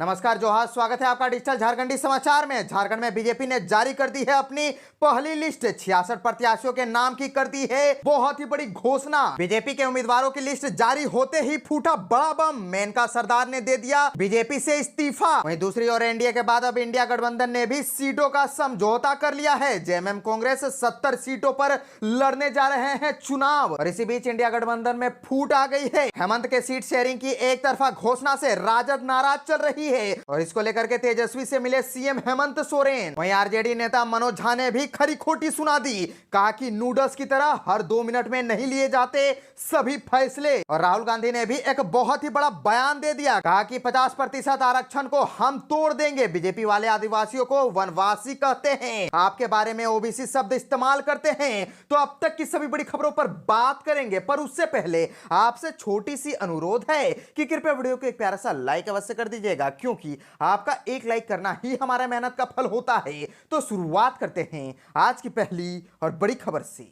नमस्कार जोहार, स्वागत है आपका डिजिटल झारखंडी समाचार में। झारखंड में बीजेपी ने जारी कर दी है अपनी पहली लिस्ट। 66 प्रत्याशियों के नाम की कर दी है बहुत ही बड़ी घोषणा। बीजेपी के उम्मीदवारों की लिस्ट जारी होते ही फूटा बड़ा बम। मेनका सरदार ने दे दिया बीजेपी से इस्तीफा। वहीं दूसरी ओर एनडीए के बाद अब इंडिया गठबंधन ने भी सीटों का समझौता कर लिया है। जेएमएम कांग्रेस 70 सीटों पर लड़ने जा रहे हैं चुनाव। और इसी बीच इंडिया गठबंधन में फूट आ गई है। हेमंत के सीट शेयरिंग की एक तरफा घोषणा से राजद नाराज चल रही है और इसको लेकर के तेजस्वी से मिले सीएम हेमंत सोरेन। वहीं आरजेडी नेता मनोज झा ने भी खरी खोटी सुना दी। कहा कि नूडल्स की तरह हर 2 मिनट में नहीं लिए जाते सभी फैसले। और राहुल गांधी ने भी एक बहुत ही बड़ा बयान दे दिया। कहा कि 50% आरक्षण को हम तोड़ देंगे। बीजेपी वाले आदिवासियों को वनवासी कहते हैं, आपके बारे में ओबीसी शब्द इस्तेमाल करते हैं। तो अब तक की सभी बड़ी खबरों पर बात करेंगे, पर उससे पहले आपसे छोटी सी अनुरोध है कि कृपया वीडियो को एक प्यारा सा लाइक अवश्य कर दीजिएगा, क्योंकि आपका एक लाइक करना ही हमारा मेहनत का फल होता है। तो शुरुआत करते हैं आज की पहली और बड़ी खबर से।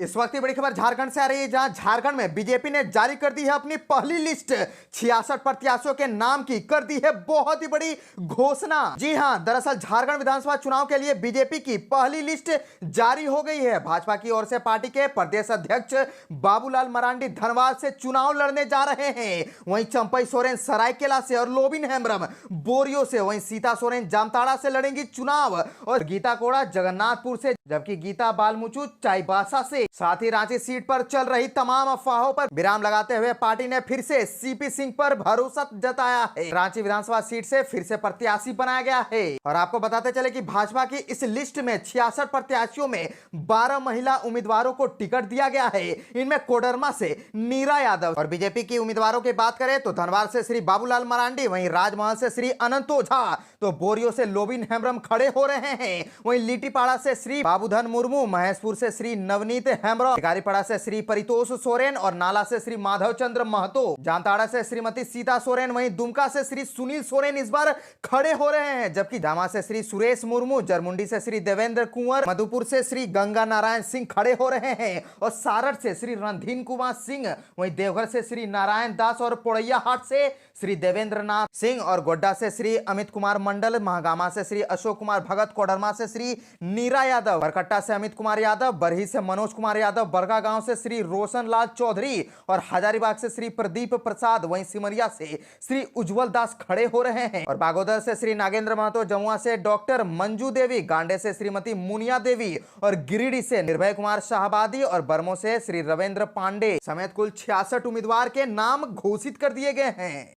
इस वक्त की बड़ी खबर झारखंड से आ रही है, जहां झारखंड में बीजेपी ने जारी कर दी है अपनी पहली लिस्ट। 66 प्रत्याशियों के नाम की कर दी है बहुत ही बड़ी घोषणा। जी हां, दरअसल झारखंड विधानसभा चुनाव के लिए बीजेपी की पहली लिस्ट जारी हो गई है। भाजपा की ओर से पार्टी के प्रदेश अध्यक्ष बाबूलाल मरांडी धनबाद से चुनाव लड़ने जा रहे हैं। वहीं चंपई सोरेन सरायकेला से और लोबिन हेम्ब्रम बोरियो से, वहीं सीता सोरेन जामताड़ा से लड़ेंगी चुनाव और गीता कोड़ा जगन्नाथपुर से, जबकि गीता बालमुचू चाईबासा से। साथ ही रांची सीट पर चल रही तमाम अफवाहों पर विराम लगाते हुए पार्टी ने फिर से सीपी सिंह पर भरोसा जताया है। रांची विधानसभा सीट से फिर से प्रत्याशी बनाया गया है। और आपको बताते चले कि भाजपा की इस लिस्ट में 66 प्रत्याशियों में 12 महिला उम्मीदवारों को टिकट दिया गया है। इनमें कोडरमा से नीरा यादव। और बीजेपी की उम्मीदवारों की बात करें तो धनबाद से श्री बाबूलाल मरांडी, वहीं राजमहल से श्री अनंत ओझा, तो बोरियो से लोबिन हेम्ब्रम खड़े हो रहे हैं। वहीं लिटीपाड़ा से श्री बाबूधन मुर्मू, महेशपुर से श्री नवनीत हेम्ब्रम, शिकारीपाड़ा से श्री परितोष सोरेन और नाला से श्री माधव चंद्र महतो, जामताड़ा से श्रीमती सीता सोरेन, वहीं दुमका से श्री सुनील सोरेन इस बार खड़े हो रहे हैं। जबकि जामा से श्री सुरेश मुर्मू, जरमुंडी से श्री देवेंद्र कुंवर, मधुपुर से श्री गंगा नारायण सिंह खड़े हो रहे हैं और सारठ से श्री रणधीर कुमार सिंह, वहीं देवघर से श्री नारायण दास और पोड़ैया हाट से श्री देवेंद्र नाथ सिंह और गोड्डा से श्री अमित कुमार मंडल, महागामा से श्री अशोक कुमार भगत, कोडरमा से श्री नीरा यादव, बरकट्टा से अमित कुमार यादव, बरही से मनोज कुमार यादव, बरगा गांव से श्री रोशन लाल चौधरी और हजारीबाग से श्री प्रदीप प्रसाद, वहीं सिमरिया से श्री उज्जवल दास खड़े हो रहे हैं। और बागोदर से श्री नागेंद्र महतो, जमुआ से डॉक्टर मंजू देवी, गांडे से श्रीमती मुनिया देवी और गिरिडीह से निर्भय कुमार शाहबादी और बरमो से श्री रविंद्र पांडे समेत कुल 66 उम्मीदवार के नाम घोषित कर दिए गए हैं।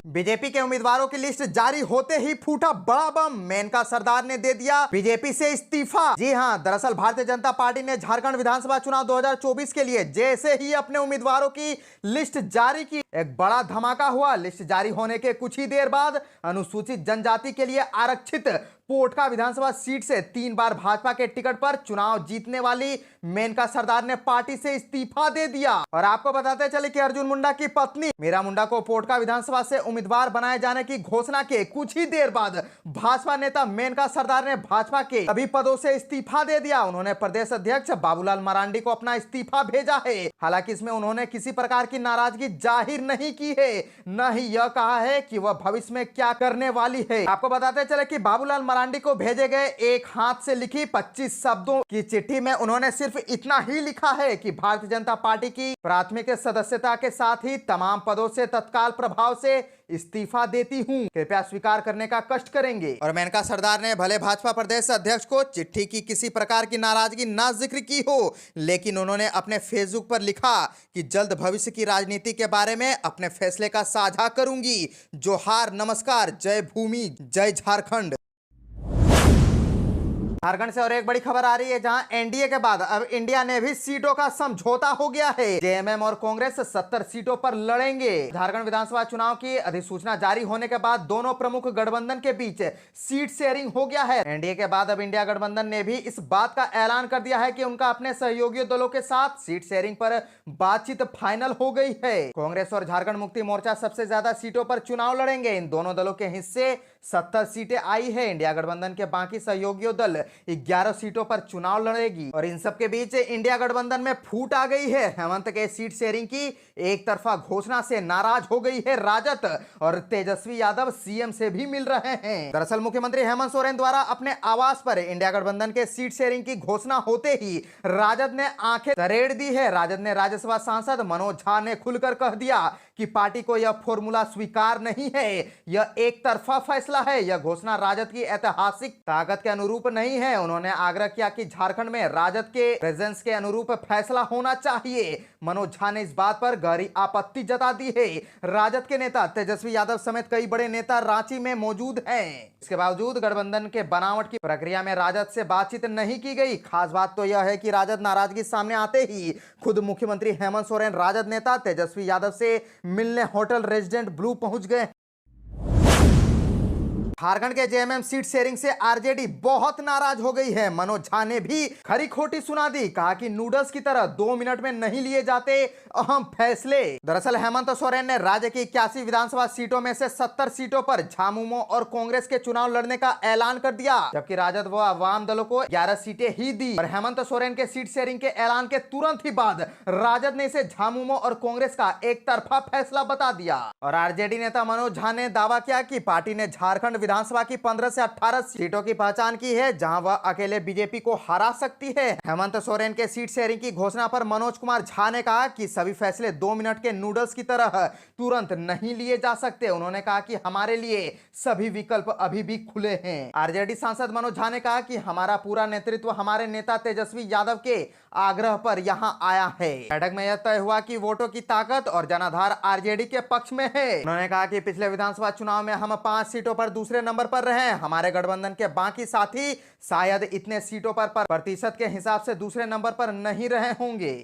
बीजेपी के उम्मीदवारों की लिस्ट जारी होते ही फूटा बड़ा बम। मेनका सरदार ने दे दिया बीजेपी से इस्तीफा। जी हां, दरअसल भारतीय जनता पार्टी ने झारखंड विधानसभा चुनाव 2024 के लिए जैसे ही अपने उम्मीदवारों की लिस्ट जारी की, एक बड़ा धमाका हुआ। लिस्ट जारी होने के कुछ ही देर बाद अनुसूचित जनजाति के लिए आरक्षित पोटका विधानसभा सीट से 3 बार भाजपा के टिकट पर चुनाव जीतने वाली मेनका सरदार ने पार्टी से इस्तीफा दे दिया। और आपको बताते चले कि अर्जुन मुंडा की पत्नी मीरा मुंडा को पोटका विधानसभा से उम्मीदवार बनाए जाने की घोषणा के कुछ ही देर बाद भाजपा नेता मेनका सरदार ने भाजपा के सभी पदों से इस्तीफा दे दिया। उन्होंने प्रदेश अध्यक्ष बाबूलाल मरांडी को अपना इस्तीफा भेजा है। हालांकि इसमें उन्होंने किसी प्रकार की नाराजगी जाहिर नहीं की है, न ही यह कहा है कि वह भविष्य में क्या करने वाली है। आपको बताते चले कि बाबूलाल मरांडी को भेजे गए एक हाथ से लिखी 25 शब्दों की चिट्ठी में उन्होंने सिर्फ इतना ही लिखा है कि भारतीय जनता पार्टी की प्राथमिक सदस्यता के साथ ही तमाम पदों से तत्काल प्रभाव से इस्तीफा देती हूं, कृपया स्वीकार करने का कष्ट करेंगे। और मेनका सरदार ने भले भाजपा प्रदेश अध्यक्ष को चिट्ठी की किसी प्रकार की नाराजगी ना जिक्र की हो, लेकिन उन्होंने अपने फेसबुक पर लिखा कि जल्द भविष्य की राजनीति के बारे में अपने फैसले का साझा करूंगी। जोहार, नमस्कार, जय भूमि, जय झारखंड। झारखंड से और एक बड़ी खबर आ रही है, जहां एनडीए के बाद अब इंडिया ने भी सीटों का समझौता हो गया है। जेएमएम और कांग्रेस 70 सीटों पर लड़ेंगे। झारखंड विधानसभा चुनाव की अधिसूचना जारी होने के बाद दोनों प्रमुख गठबंधन के बीच सीट शेयरिंग हो गया है। एनडीए के बाद अब इंडिया गठबंधन ने भी इस बात का ऐलान कर दिया है कि उनका अपने सहयोगी दलों के साथ सीट शेयरिंग पर बातचीत फाइनल हो गई है। कांग्रेस और झारखंड मुक्ति मोर्चा सबसे ज्यादा सीटों पर चुनाव लड़ेंगे। इन दोनों दलों के हिस्से 70 सीटें आई है। इंडिया गठबंधन के बाकी सहयोगियों दल 11 सीटों पर चुनाव लड़ेगी और इन सब के बीच इंडिया गठबंधन में फूट आ गई है। हेमंत के सीट शेयरिंग की एक तरफा घोषणा से नाराज हो गई है राजद और तेजस्वी यादव सीएम से भी मिल रहे हैं। दरअसल मुख्यमंत्री हेमंत सोरेन द्वारा अपने आवास पर इंडिया गठबंधन के सीट शेयरिंग की घोषणा होते ही राजद ने आंखें तरेड़ दी है। राजद ने राज्यसभा सांसद मनोज झा ने खुलकर कह दिया कि पार्टी को यह फॉर्मूला स्वीकार नहीं है, यह एक तरफा फैसला है। यह घोषणा राजद की ऐतिहासिक ताकत के अनुरूप नहीं है। उन्होंने आग्रह किया कि झारखंड में राजद के प्रेजेंस के अनुरूप फैसला होना चाहिए। मनोज झा ने इस बात पर गहरी आपत्ति जता दी है। राजद के नेता तेजस्वी यादव समेत कई बड़े नेता रांची में मौजूद हैं। इसके बावजूद गठबंधन के बनावट की प्रक्रिया में राजद से बातचीत नहीं की गई। खास बात तो यह है कि राजद नाराजगी सामने आते ही खुद मुख्यमंत्री हेमंत सोरेन राजद नेता तेजस्वी यादव से मिलने होटल रेजिडेंट ब्लू पहुंच गए। झारखंड के जेएमएम सीट शेयरिंग से आरजेडी बहुत नाराज हो गई है। मनोज झा ने भी खरी खोटी सुना दी, कहा कि नूडल्स की तरह 2 मिनट में नहीं लिए जाते अहम फैसले। दरअसल हेमंत सोरेन ने राज्य की 81 विधानसभा सीटों में से 70 सीटों पर झामुमो और कांग्रेस के चुनाव लड़ने का ऐलान कर दिया, जबकि राजद व वाम दलों को 11 सीटें ही दी। और हेमंत सोरेन के सीट शेयरिंग के ऐलान के तुरंत ही बाद राजद ने इसे झामुमो और कांग्रेस का एक तरफा फैसला बता दिया। और आरजेडी नेता मनोज झा ने दावा किया कि पार्टी ने झारखंड विधानसभा की 15 से 18 सीटों की पहचान की है, जहां वह अकेले बीजेपी को हरा सकती है। हेमंत सोरेन के सीट शेयरिंग की घोषणा पर मनोज कुमार झा ने कहा कि सभी फैसले 2 मिनट के नूडल्स की तरह तुरंत नहीं लिए जा सकते। उन्होंने कहा कि हमारे लिए सभी विकल्प अभी भी खुले हैं। आरजेडी सांसद मनोज झा ने कहा कि हमारा पूरा नेतृत्व हमारे नेता तेजस्वी यादव के आग्रह पर यहां आया है। बैठक में यह तय हुआ कि वोटों की ताकत और जनाधार आरजेडी के पक्ष में है। उन्होंने कहा कि पिछले विधानसभा चुनाव में हम 5 सीटों पर दूसरे नंबर पर रहे। हमारे गठबंधन के बाकी साथी शायद इतने सीटों पर प्रतिशत के हिसाब से दूसरे नंबर पर नहीं रहे होंगे।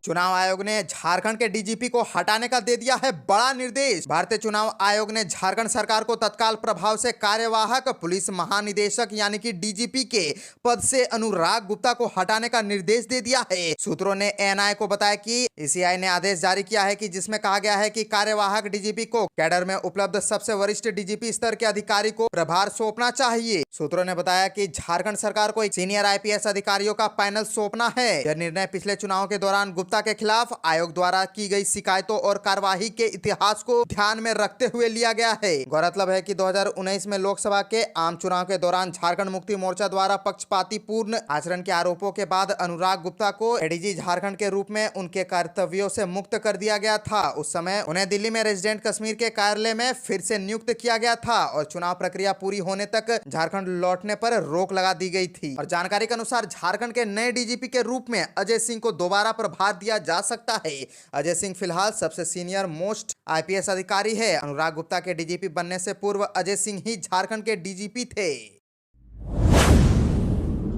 चुनाव आयोग ने झारखंड के डीजीपी को हटाने का दे दिया है बड़ा निर्देश। भारतीय चुनाव आयोग ने झारखंड सरकार को तत्काल प्रभाव से कार्यवाहक पुलिस महानिदेशक यानी कि डीजीपी के पद से अनुराग गुप्ता को हटाने का निर्देश दे दिया है। सूत्रों ने एएनआई को बताया कि ईसीआई ने आदेश जारी किया है कि जिसमें कहा गया है कि कार्यवाहक डीजीपी को कैडर में उपलब्ध सबसे वरिष्ठ डीजीपी स्तर के अधिकारी को प्रभार सौंपना चाहिए। सूत्रों ने बताया कि झारखंड सरकार को सीनियर आईपीएस अधिकारियों का पैनल सौंपना है। यह निर्णय पिछले चुनाव के दौरान गुप्ता के खिलाफ आयोग द्वारा की गई शिकायतों और कार्यवाही के इतिहास को ध्यान में रखते हुए लिया गया है। गौरतलब है कि 2019 में लोकसभा के आम चुनाव के दौरान झारखंड मुक्ति मोर्चा द्वारा पक्षपाती पूर्ण आचरण के आरोपों के बाद अनुराग गुप्ता को एडीजी झारखंड के रूप में उनके कर्तव्यों से मुक्त कर दिया गया था। उस समय उन्हें दिल्ली में रेजिडेंट कश्मीर के कार्यालय में फिर से नियुक्त किया गया था और चुनाव प्रक्रिया पूरी होने तक झारखंड लौटने पर रोक लगा दी गई थी। और जानकारी के अनुसार झारखंड के नए डीजीपी के रूप में अजय सिंह को दोबारा प्रभार दिया जा सकता है। अजय सिंह फिलहाल सबसे सीनियर मोस्ट आईपीएस अधिकारी है। अनुराग गुप्ता के डीजीपी बनने से पूर्व अजय सिंह ही झारखंड के डीजीपी थे।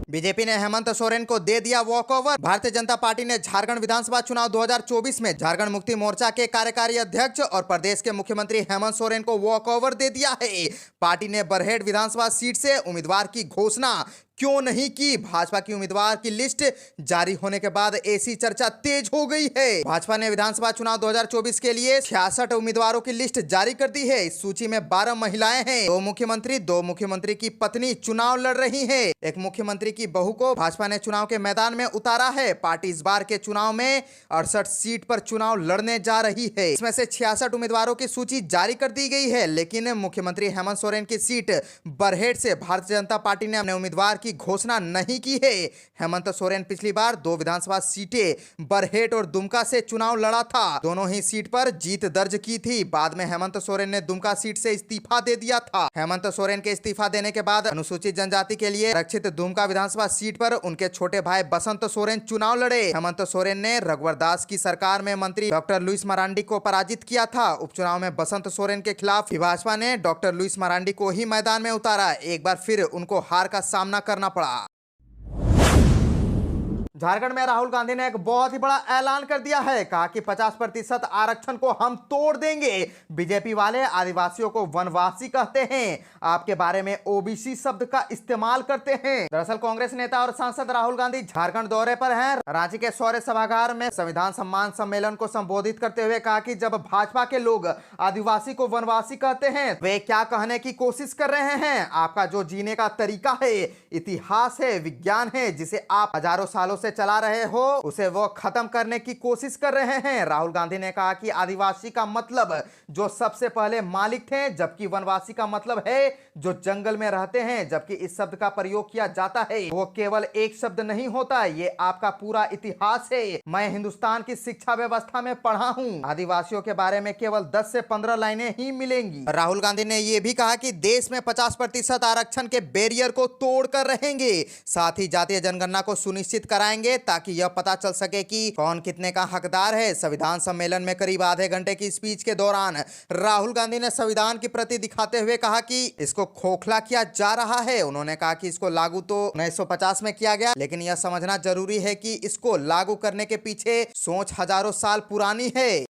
बीजेपी ने हेमंत सोरेन को दे दिया वॉकओवर। भारतीय जनता पार्टी ने झारखंड विधानसभा चुनाव 2024 में झारखंड मुक्ति मोर्चा के कार्यकारी अध्यक्ष और प्रदेश के मुख्यमंत्री हेमंत सोरेन को वॉकओवर दे दिया है। पार्टी ने बरहेट विधानसभा सीट से उम्मीदवार की घोषणा क्यों नहीं की? भाजपा की उम्मीदवार की लिस्ट जारी होने के बाद ऐसी चर्चा तेज हो गई है। भाजपा ने विधानसभा चुनाव 2024 के लिए 66 उम्मीदवारों की लिस्ट जारी कर दी है। इस सूची में 12 महिलाएं हैं। 2 मुख्यमंत्री की पत्नी चुनाव लड़ रही है। एक मुख्यमंत्री की बहू को भाजपा ने चुनाव के मैदान में उतारा है। पार्टी इस बार के चुनाव में 68 सीट पर चुनाव लड़ने जा रही है। इसमें से 66 उम्मीदवारों की सूची जारी कर दी गई है, लेकिन मुख्यमंत्री हेमंत सोरेन की सीट बरहेट से भारतीय जनता पार्टी ने अपने उम्मीदवार की घोषणा नहीं की है। हेमंत सोरेन पिछली बार 2 विधानसभा सीटें बरहेट और दुमका से चुनाव लड़ा था। दोनों ही सीट पर जीत दर्ज की थी। बाद में हेमंत सोरेन ने दुमका सीट से इस्तीफा दे दिया था। हेमंत सोरेन के इस्तीफा देने के बाद अनुसूचित जनजाति के लिए रक्षित दुमका विधानसभा सीट पर उनके छोटे भाई बसंत सोरेन चुनाव लड़े। हेमंत सोरेन ने रघुवर दास की सरकार में मंत्री डॉक्टर लुइस मरांडी को पराजित किया था। उपचुनाव में बसंत सोरेन के खिलाफ भाजपा ने डॉक्टर लुइस मरांडी को ही मैदान में उतारा। एक बार फिर उनको हार का सामना करना पड़ा। झारखंड में राहुल गांधी ने एक बहुत ही बड़ा ऐलान कर दिया है। कहा कि 50% आरक्षण को हम तोड़ देंगे। बीजेपी वाले आदिवासियों को वनवासी कहते हैं, आपके बारे में ओबीसी शब्द का इस्तेमाल करते हैं। दरअसल कांग्रेस नेता और सांसद राहुल गांधी झारखंड दौरे पर हैं। रांची के शौर्य सभागार में संविधान सम्मान सम्मेलन को संबोधित करते हुए कहा कि जब भाजपा के लोग आदिवासी को वनवासी कहते हैं, वे क्या कहने की कोशिश कर रहे हैं? आपका जो जीने का तरीका है, इतिहास है, विज्ञान है, जिसे आप हजारों सालों से चला रहे हो, उसे वो खत्म करने की कोशिश कर रहे हैं। राहुल गांधी ने कहा कि आदिवासी का मतलब जो सबसे पहले मालिक थे, जबकि वनवासी का मतलब है जो जंगल में रहते हैं। जबकि इस शब्द का प्रयोग किया जाता है वो केवल एक शब्द नहीं होता, ये आपका पूरा इतिहास है। मैं हिंदुस्तान की शिक्षा व्यवस्था में पढ़ा हूँ, आदिवासियों के बारे में केवल 10 से 15 लाइनें ही मिलेंगी। राहुल गांधी ने यह भी कहा कि देश में 50% आरक्षण के बैरियर को तोड़कर रहेंगे, साथ ही जातीय जनगणना को सुनिश्चित कराएंगे ताकि यह पता चल सके कि कौन कितने का हकदार है। संविधान सम्मेलन में करीब आधे घंटे की स्पीच के दौरान राहुल गांधी ने संविधान की प्रति दिखाते हुए कहा कि इसको खोखला किया जा रहा है। उन्होंने कहा कि इसको लागू तो 1950 में किया गया, लेकिन यह समझना जरूरी है कि इसको लागू करने के पीछे सोच हजारों साल पुरानी है।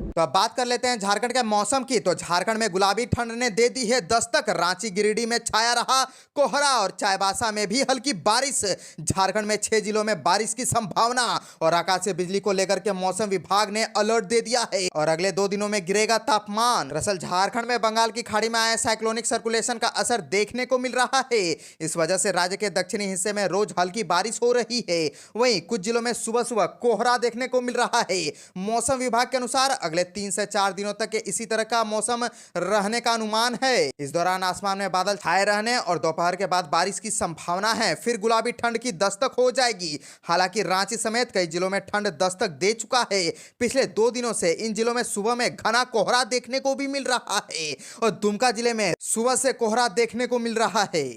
तो अब बात कर लेते हैं झारखंड के मौसम की। तो झारखंड में गुलाबी ठंड ने दे दी है दस्तक। रांची गिरिडीह में छाया रहा कोहरा और चाईबासा में भी हल्की बारिश। झारखंड में 6 जिलों में बारिश की संभावना और आकाशीय बिजली को लेकर के मौसम विभाग ने अलर्ट दे दिया है और अगले 2 दिनों में गिरेगा तापमान। दरअसल झारखंड में बंगाल की खाड़ी में आए साइक्लोनिक सर्कुलेशन का असर देखने को मिल रहा है। इस वजह से राज्य के दक्षिणी हिस्से में रोज हल्की बारिश हो रही है। वहीं कुछ जिलों में सुबह सुबह कोहरा देखने को मिल रहा है। मौसम विभाग के अनुसार अगले 3 से 4 दिनों तक के इसी तरह का मौसम रहने का अनुमान है। इस दौरान आसमान में बादल छाए रहने और दोपहर के बाद बारिश की संभावना है। फिर गुलाबी ठंड की दस्तक हो जाएगी। हालांकि रांची समेत कई जिलों में ठंड दस्तक दे चुका है। पिछले 2 दिनों से इन जिलों में सुबह में घना कोहरा देखने को भी मिल रहा है और दुमका जिले में सुबह से कोहरा देखने को मिल रहा है।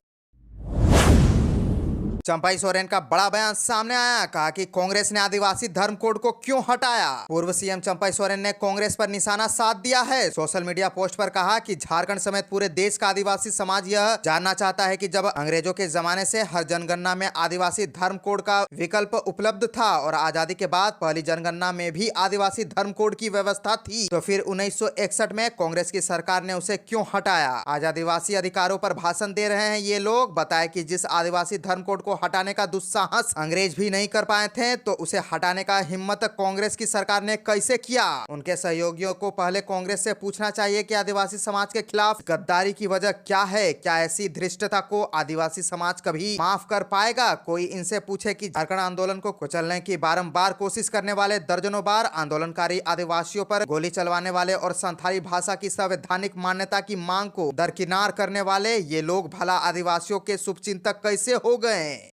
चंपाई सोरेन का बड़ा बयान सामने आया। कहा कि कांग्रेस ने आदिवासी धर्म कोड को क्यों हटाया। पूर्व सीएम चंपाई सोरेन ने कांग्रेस पर निशाना साध दिया है। सोशल मीडिया पोस्ट पर कहा कि झारखंड समेत पूरे देश का आदिवासी समाज यह जानना चाहता है कि जब अंग्रेजों के जमाने से हर जनगणना में आदिवासी धर्म कोड का विकल्प उपलब्ध था और आजादी के बाद पहली जनगणना में भी आदिवासी धर्म कोड की व्यवस्था थी, तो फिर 1961 में कांग्रेस की सरकार ने उसे क्यों हटाया। आज आदिवासी अधिकारों पर भाषण दे रहे हैं ये लोग। बताए कि जिस आदिवासी धर्म कोड को हटाने का दुस्साहस अंग्रेज भी नहीं कर पाए थे, तो उसे हटाने का हिम्मत कांग्रेस की सरकार ने कैसे किया। उनके सहयोगियों को पहले कांग्रेस से पूछना चाहिए कि आदिवासी समाज के खिलाफ गद्दारी की वजह क्या है। क्या ऐसी धृष्टता को आदिवासी समाज कभी माफ कर पाएगा। कोई इनसे पूछे कि झारखंड आंदोलन को कुचलने की बारंबार कोशिश करने वाले दर्जनों बार आंदोलनकारी आदिवासियों पर गोली चलवाने वाले और संथाली भाषा की संवैधानिक मान्यता की मांग को दरकिनार करने वाले ये लोग भला आदिवासियों के शुभचिंतक कैसे हो गए।